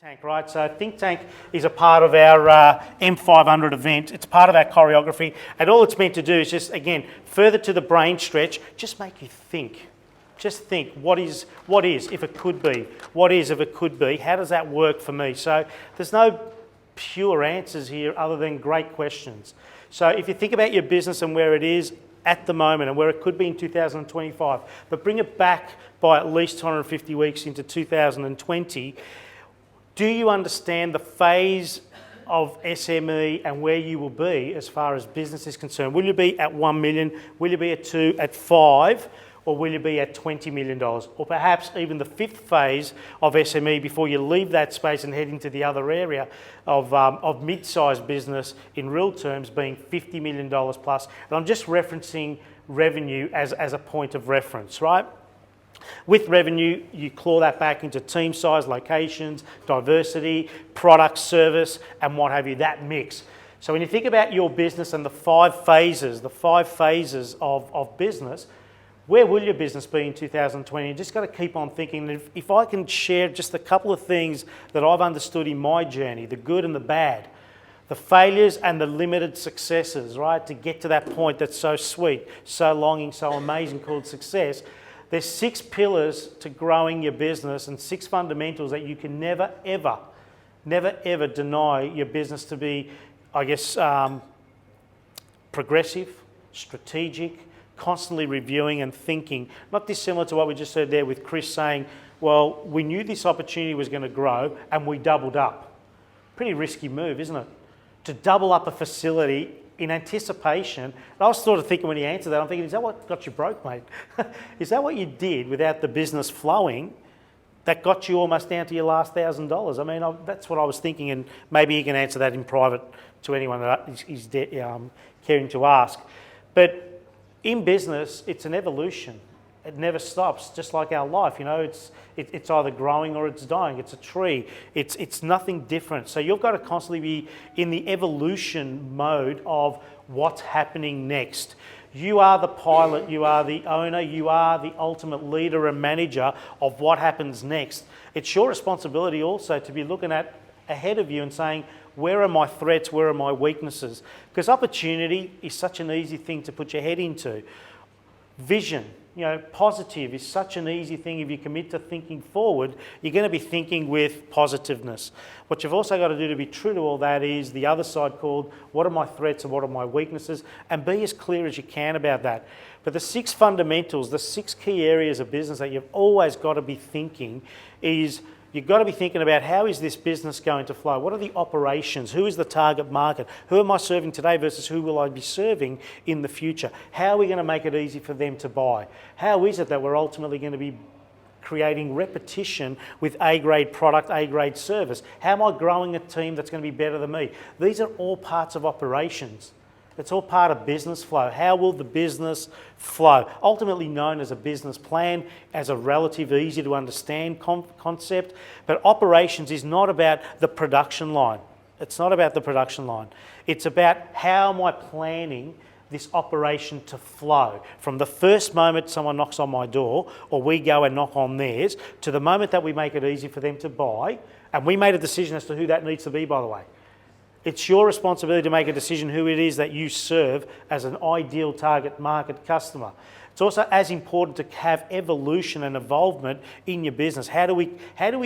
Tank, right? So Think Tank is a part of our M500 event. It's part of our choreography, and all it's meant to do is just, again, further to the brain stretch, just make you think. Just think, what is if it could be? What is if it could be? How does that work for me? So there's no pure answers here other than great questions. So if you think about your business and where it is at the moment and where it could be in 2025, but bring it back by at least 250 weeks into 2020, do you understand the phase of SME and where you will be as far as business is concerned? Will you be at 1 million? Will you be at 2, at 5? Or will you be at $20 million? Or perhaps even the fifth phase of SME before you leave that space and head into the other area of mid-sized business in real terms being $50 million plus. And I'm just referencing revenue as a point of reference, right? With revenue, you claw that back into team size, locations, diversity, product, service, and what have you, that mix. So when you think about your business and the five phases of business, where will your business be in 2020? You just got to keep on thinking. If I can share just a couple of things that I've understood in my journey, the good and the bad, the failures and the limited successes, right, to get to that point that's so sweet, so longing, so amazing called success. There's 6 pillars to growing your business and 6 fundamentals that you can never, ever deny your business to be, I guess, progressive, strategic, constantly reviewing and thinking. Not dissimilar to what we just heard there with Chris saying, well, we knew this opportunity was going to grow and we doubled up. Pretty risky move, isn't it? To double up a facility in anticipation. And I was sort of thinking when he answered that, I'm thinking, is that what got you broke, mate? Is that what you did without the business flowing that got you almost down to your last $1,000? I mean, that's what I was thinking, and maybe he can answer that in private to anyone that is caring to ask. But in business, it's an evolution. It never stops, just like our life. You know, it's either growing or it's dying. It's a tree. It's nothing different. So you've got to constantly be in the evolution mode of what's happening next. You are the pilot, you are the owner, you are the ultimate leader and manager of what happens next. It's your responsibility also to be looking at ahead of you and saying, where are my threats, where are my weaknesses? Because opportunity is such an easy thing to put your head into. Vision, you know, positive is such an easy thing. If you commit to thinking forward, you're going to be thinking with positiveness. What you've also got to do to be true to all that is the other side called, what are my threats and what are my weaknesses? And be as clear as you can about that. But the 6 fundamentals, the 6 key areas of business that you've always got to be thinking is, you've got to be thinking about how is this business going to flow? What are the operations? Who is the target market? Who am I serving today versus who will I be serving in the future? How are we going to make it easy for them to buy? How is it that we're ultimately going to be creating repetition with A-grade product, A-grade service? How am I growing a team that's going to be better than me? These are all parts of operations. It's all part of business flow. How will the business flow? Ultimately known as a business plan, as a relative easy to understand concept. But operations is not about the production line. It's not about the production line. It's about how am I planning this operation to flow from the first moment someone knocks on my door or we go and knock on theirs to the moment that we make it easy for them to buy. And we made a decision as to who that needs to be, by the way. It's your responsibility to make a decision who it is that you serve as an ideal target market customer. It's also as important to have evolution and involvement in your business. How do we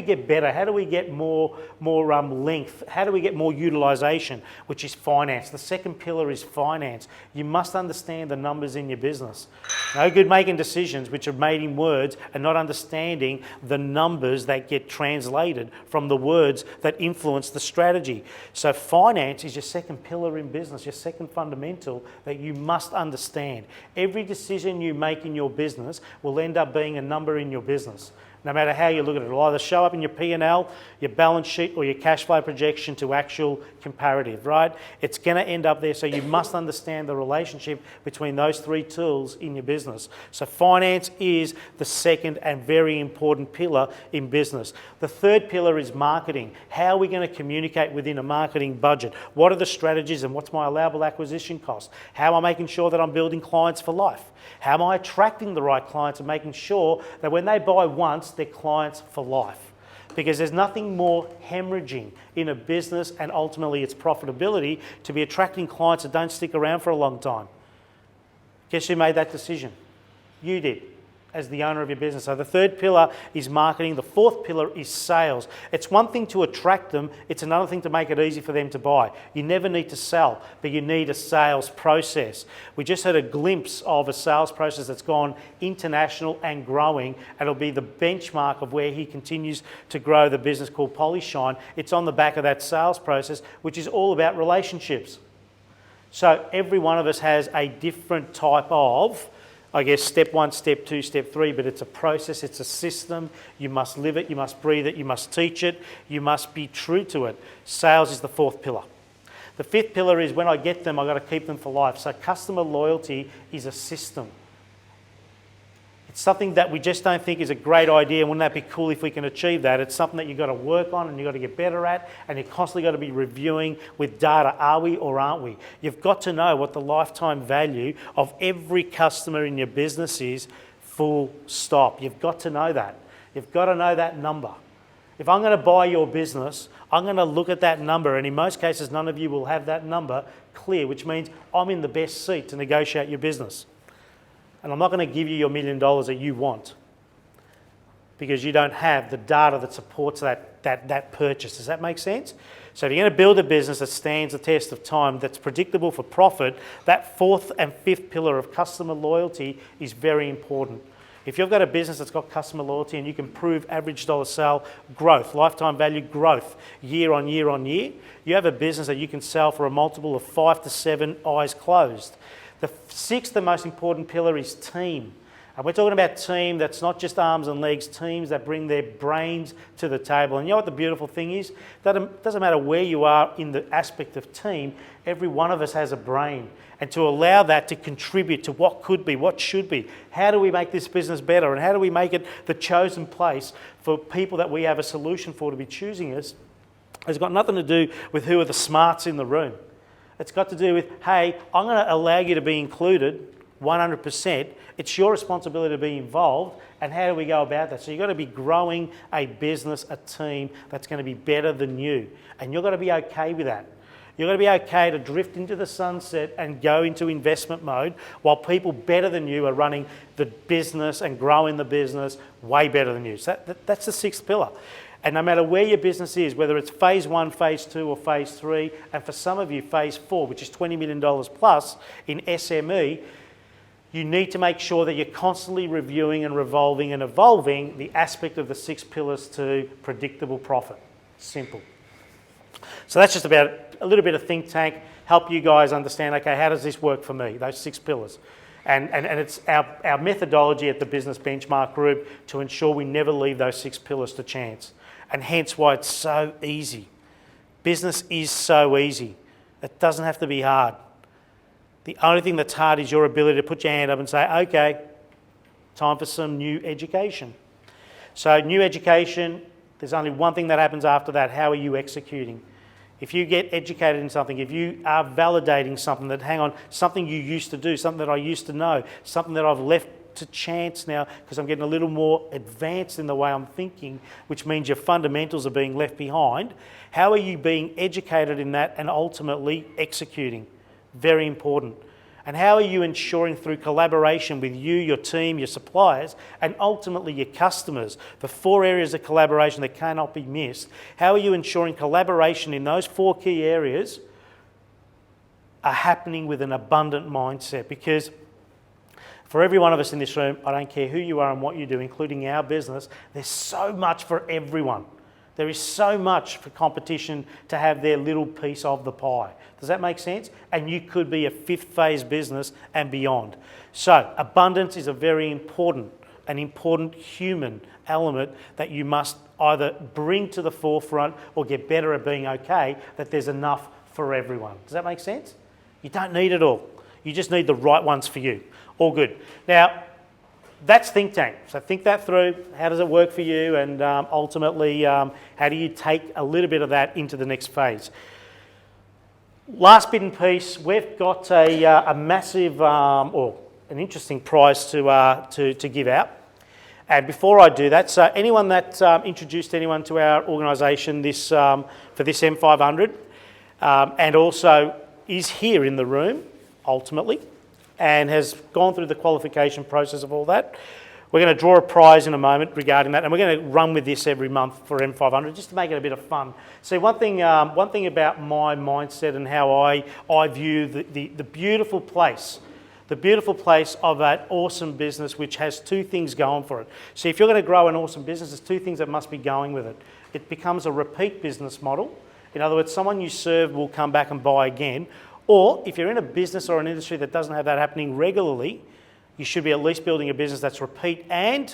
get better? How do we get more length? How do we get more utilisation? Which is finance. The second pillar is finance. You must understand the numbers in your business. No good making decisions which are made in words and not understanding the numbers that get translated from the words that influence the strategy. So finance is your second pillar in business, your second fundamental that you must understand. Every decision you make in your business will end up being a number in your business. No matter how you look at it, it'll either show up in your P&L, your balance sheet, or your cash flow projection to actual comparative, right? It's going to end up there, so you must understand the relationship between those 3 tools in your business. So finance is the second and very important pillar in business. The third pillar is marketing. How are we going to communicate within a marketing budget? What are the strategies and what's my allowable acquisition cost? How am I making sure that I'm building clients for life? How am I attracting the right clients and making sure that when they buy once, they're clients for life? because there's nothing more hemorrhaging in a business and ultimately its profitability to be attracting clients that don't stick around for a long time. Guess who made that decision? You did, as the owner of your business. So the third pillar is marketing. The fourth pillar is sales. It's one thing to attract them. It's another thing to make it easy for them to buy. You never need to sell, but you need a sales process. We just had a glimpse of a sales process that's gone international and growing, and it'll be the benchmark of where he continues to grow the business called Polyshine. It's on the back of that sales process, which is all about relationships. So every one of us has a different type of, I guess, step 1, step 2, step 3, but it's a process, it's a system. You must live it, you must breathe it, you must teach it, you must be true to it. Sales is the fourth pillar. The fifth pillar is when I get them, I've got to keep them for life. So customer loyalty is a system. It's something that we just don't think is a great idea. Wouldn't that be cool if we can achieve that? It's something that you've got to work on and you've got to get better at, and you've constantly got to be reviewing with data. Are we or aren't we? You've got to know what the lifetime value of every customer in your business is, full stop. You've got to know that. You've got to know that number. If I'm going to buy your business, I'm going to look at that number, and in most cases, none of you will have that number clear, which means I'm in the best seat to negotiate your business. And I'm not going to give you your $1 million that you want because you don't have the data that supports that purchase. Does that make sense? So if you're going to build a business that stands the test of time, that's predictable for profit, that fourth and fifth pillar of customer loyalty is very important. If you've got a business that's got customer loyalty and you can prove average dollar sale growth, lifetime value growth, year on year on year, you have a business that you can sell for a multiple of 5 to 7 eyes closed. The sixth and most important pillar is team. And we're talking about team that's not just arms and legs, teams that bring their brains to the table. And you know what the beautiful thing is? That it doesn't matter where you are in the aspect of team, every one of us has a brain. And to allow that to contribute to what could be, what should be, how do we make this business better, and how do we make it the chosen place for people that we have a solution for to be choosing us, has got nothing to do with who are the smarts in the room. It's got to do with, hey, I'm going to allow you to be included 100%. It's your responsibility to be involved, and how do we go about that? So you've got to be growing a business, a team that's going to be better than you, and you've got to be okay with that. You've got to be okay to drift into the sunset and go into investment mode while people better than you are running the business and growing the business way better than you. So that's the sixth pillar. And no matter where your business is, whether it's phase 1, phase 2 or phase 3, and for some of you phase 4, which is $20 million plus in SME, you need to make sure that you're constantly reviewing and revolving and evolving the aspect of the 6 pillars to predictable profit. Simple. So that's just about a little bit of think tank, help you guys understand, okay, how does this work for me, those 6 pillars? And it's our methodology at the Business Benchmark Group to ensure we never leave those 6 pillars to chance. And hence why it's so easy. Business is so easy. It doesn't have to be hard. The only thing that's hard is your ability to put your hand up and say, okay, time for some new education. So new education, there's only one thing that happens after that. How are you executing? If you get educated in something, if you are validating something that, hang on, something you used to do, something that I used to know, something that I've left to chance now because I'm getting a little more advanced in the way I'm thinking, which means your fundamentals are being left behind. How are you being educated in that and ultimately executing? Very important. And how are you ensuring through collaboration with you, your team, your suppliers, and ultimately your customers, the 4 areas of collaboration that cannot be missed, how are you ensuring collaboration in those 4 key areas are happening with an abundant mindset? Because for every one of us in this room, I don't care who you are and what you do, including our business, there's so much for everyone. There is so much for competition to have their little piece of the pie. Does that make sense? And you could be a 5th phase business and beyond. So abundance is a very important, an important human element that you must either bring to the forefront or get better at being okay that there's enough for everyone. Does that make sense? You don't need it all. You just need the right ones for you. All good. Now, that's think tank. So think that through. How does it work for you? And ultimately, how do you take a little bit of that into the next phase? Last bit and piece, we've got a massive or an interesting prize to give out. And before I do that, so anyone that introduced anyone to our organisation for this M500 and also is here in the room, ultimately, and has gone through the qualification process of all that, we're going to draw a prize in a moment regarding that, and we're going to run with this every month for M500 just to make it a bit of fun. See, one thing about my mindset and how I view the beautiful place, of that awesome business which has two things going for it. So if you're going to grow an awesome business, there's two things that must be going with it. It becomes a repeat business model. In other words, someone you serve will come back and buy again. Or if you're in a business or an industry that doesn't have that happening regularly, you should be at least building a business that's repeat and,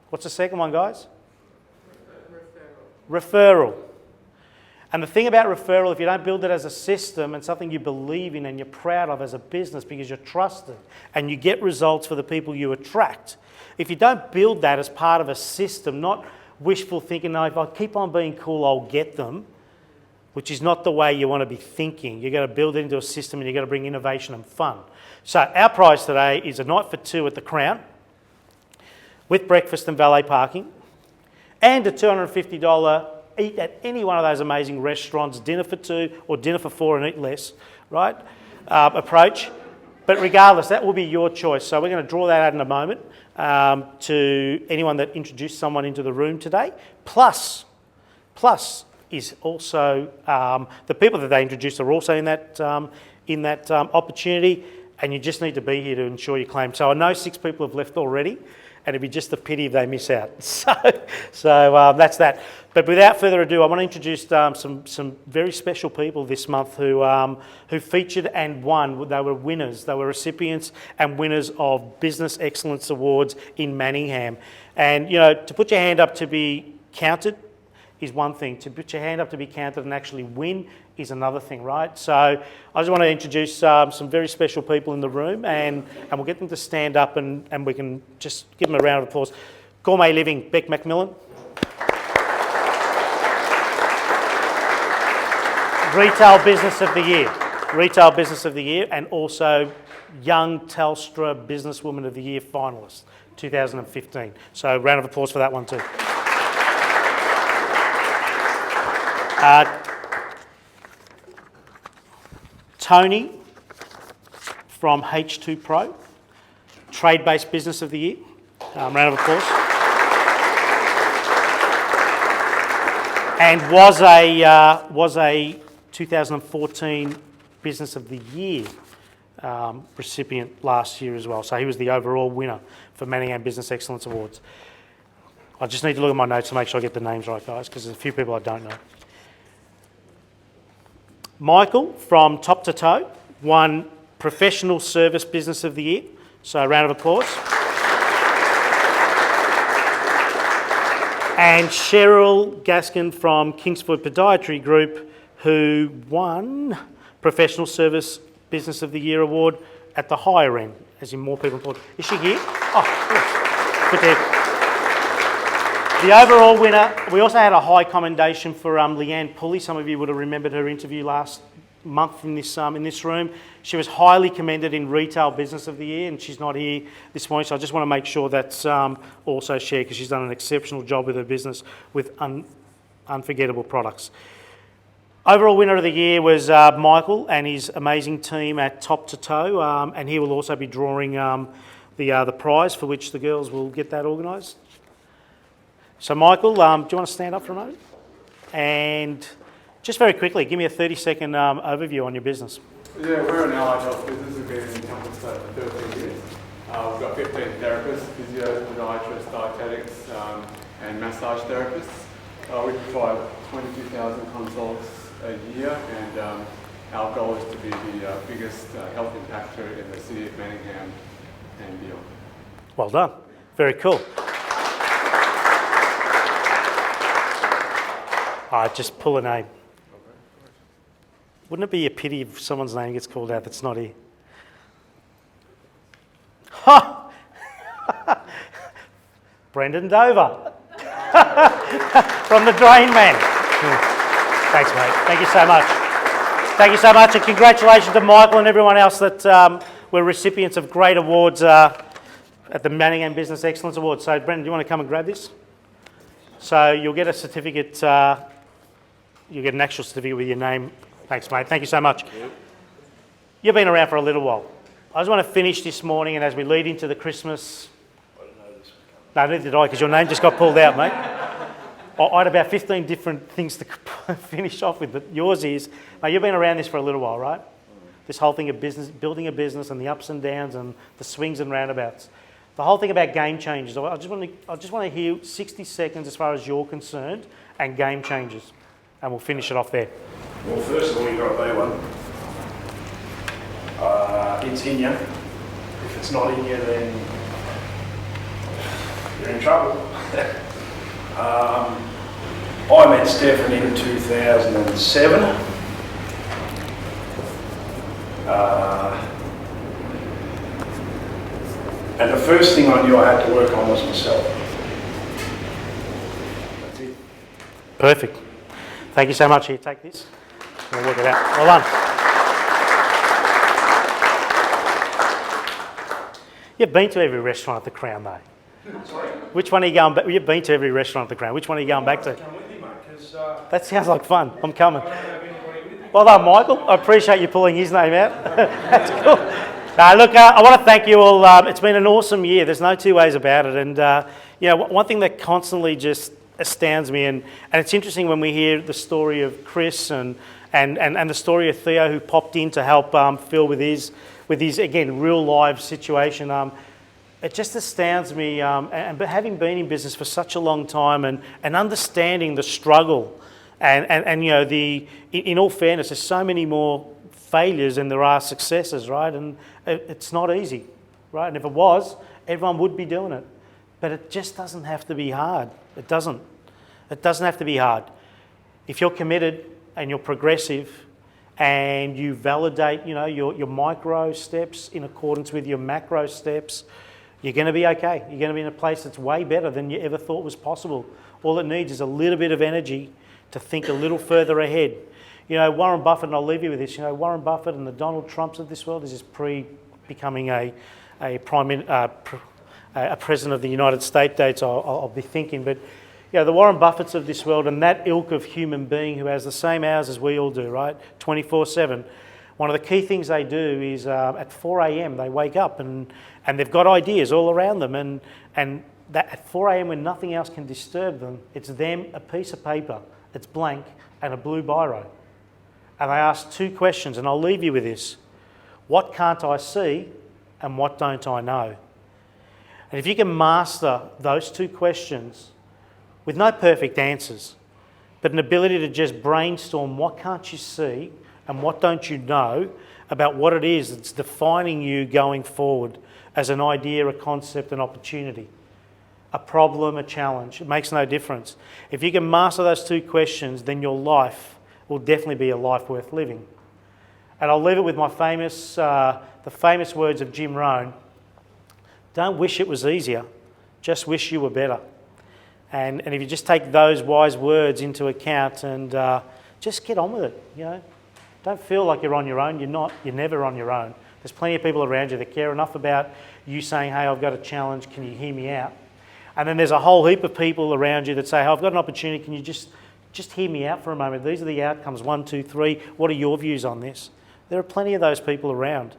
what's the second one, guys? Referral. And the thing about referral, if you don't build it as a system and something you believe in and you're proud of as a business because you're trusted and you get results for the people you attract, if you don't build that as part of a system, not wishful thinking, no, if I keep on being cool, I'll get them, which is not the way you want to be thinking. You've got to build it into a system and you've got to bring innovation and fun. So our prize today is a night for two at the Crown with breakfast and valet parking and a $250 eat at any one of those amazing restaurants, dinner for two or dinner for four and eat less, right, approach. But regardless, that will be your choice. So we're going to draw that out in a moment to anyone that introduced someone into the room today. Plus is also the people that they introduced are also in that opportunity, and you just need to be here to ensure your claim. So I know 6 people have left already, and it'd be just a pity if they miss out. So that's that. But without further ado, I want to introduce some very special people this month who featured and won. They were winners. They were recipients and winners of Business Excellence Awards in Manningham. And you know, to put your hand up to be counted is one thing. To put your hand up to be counted and actually win is another thing, right? So I just want to introduce some very special people in the room, and we'll get them to stand up and we can just give them a round of applause. Gourmet Living, Beck McMillan. Retail Business of the Year, and also Young Telstra Businesswoman of the Year finalist, 2015. So round of applause for that one too. Tony from H2 Pro, Trade-Based Business of the Year. Round of applause. And was a 2014 Business of the Year recipient last year as well. So he was the overall winner for Manningham Business Excellence Awards. I just need to look at my notes to make sure I get the names right, guys, because there's a few people I don't know. Michael from Top to Toe won Professional Service Business of the Year. So a round of applause. And Cheryl Gaskin from Kingsford Podiatry Group, who won Professional Service Business of the Year award at the higher end, as in more people employed. Is she here? Oh, good to hear. The overall winner, we also had a high commendation for Leanne Pulley. Some of you would have remembered her interview last month in this room. She was highly commended in Retail Business of the Year, and she's not here this morning, so I just want to make sure that's also shared, because she's done an exceptional job with her business with unforgettable products. Overall winner of the year was Michael and his amazing team at Top to Toe, and he will also be drawing the prize, for which the girls will get that organised. So Michael, do you want to stand up for a moment? And just very quickly, give me a 30-second overview on your business. Yeah, we're an allied health business. We've been in Campbell for 13 years. We've got 15 therapists, physios, podiatrists, dietetics, and massage therapists. We provide 22,000 consults a year, and our goal is to be the biggest health impactor in the city of Manningham and beyond. Well done. Very cool. Just pull a name. Wouldn't it be a pity if someone's name gets called out that's not here? Ha! Brendan Dover from the Drain Man. Thanks, mate. Thank you so much. Thank you so much, and congratulations to Michael and everyone else that were recipients of great awards at the Manningham Business Excellence Award. So, Brendan, do you want to come and grab this? So you'll get a certificate, you'll get an actual certificate with your name. Thanks, mate. Thank you so much. You've been around for a little while. I just want to finish this morning, and as we lead into the Christmas... No, neither did I, because your name just got pulled out, mate. I had about 15 different things to finish off with, but yours is... Now, you've been around this for a little while, right? This whole thing of business, building a business and the ups and downs and the swings and roundabouts. The whole thing about game changers. I just want to hear 60 seconds as far as you're concerned and game changers, and we'll finish it off there. Well, first of all, you've got to be one. It's in you. If it's not in you, then you're in trouble. I met Stefan in 2007. And the first thing I knew I had to work on was myself. That's it. Perfect. Thank you so much. Here, take this. We'll work it out. Well done. You've been to every restaurant at the Crown, though. Sorry? Which one are you going back? You've been to every restaurant at the Crown. Which one are you going back to? Come with you, mate, because That sounds like fun. I'm coming. I don't have anybody with me. Well done, Michael. I appreciate you pulling his name out. That's cool. Look, I want to thank you all. It's been an awesome year. There's no two ways about it. And one thing that constantly just astounds me, and it's interesting when we hear the story of Chris and the story of Theo, who popped in to help Phil with his again real live situation. It just astounds me. But having been in business for such a long time and understanding the struggle, and in all fairness, there's so many more failures than there are successes, right? And it's not easy, right? And if it was, everyone would be doing it. But it just doesn't have to be hard. It doesn't. It doesn't have to be hard. If you're committed and you're progressive and you validate, your micro steps in accordance with your macro steps, you're going to be okay. You're going to be in a place that's way better than you ever thought was possible. All it needs is a little bit of energy to think a little further ahead. Warren Buffett, and I'll leave you with this, Warren Buffett and the Donald Trumps of this world, this is pre-becoming a president of the United States dates, I'll be thinking, but the Warren Buffetts of this world and that ilk of human being who has the same hours as we all do, right, 24/7, one of the key things they do is at 4 a.m. they wake up and they've got ideas all around them, and that at 4 a.m. when nothing else can disturb them, it's them, a piece of paper, it's blank, and a blue biro. And they ask two questions, and I'll leave you with this. What can't I see, and what don't I know? And if you can master those two questions with no perfect answers, but an ability to just brainstorm what can't you see and what don't you know about what it is that's defining you going forward as an idea, a concept, an opportunity, a problem, a challenge, it makes no difference. If you can master those two questions, then your life will definitely be a life worth living. And I'll leave it with my the famous words of Jim Rohn. Don't wish it was easier, just wish you were better. And if you just take those wise words into account and just get on with it, Don't feel like you're on your own. You're not. You're never on your own. There's plenty of people around you that care enough about you saying, hey, I've got a challenge, can you hear me out? And then there's a whole heap of people around you that say, hey, I've got an opportunity, can you just hear me out for a moment? These are the outcomes, 1, 2, 3. What are your views on this? There are plenty of those people around.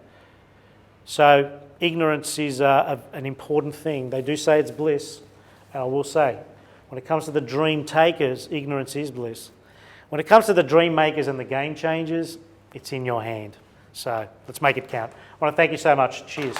So ignorance is an important thing. They do say it's bliss, and I will say, when it comes to the dream takers, ignorance is bliss. When it comes to the dream makers and the game changers, it's in your hand. So let's make it count. I want to thank you so much. Cheers.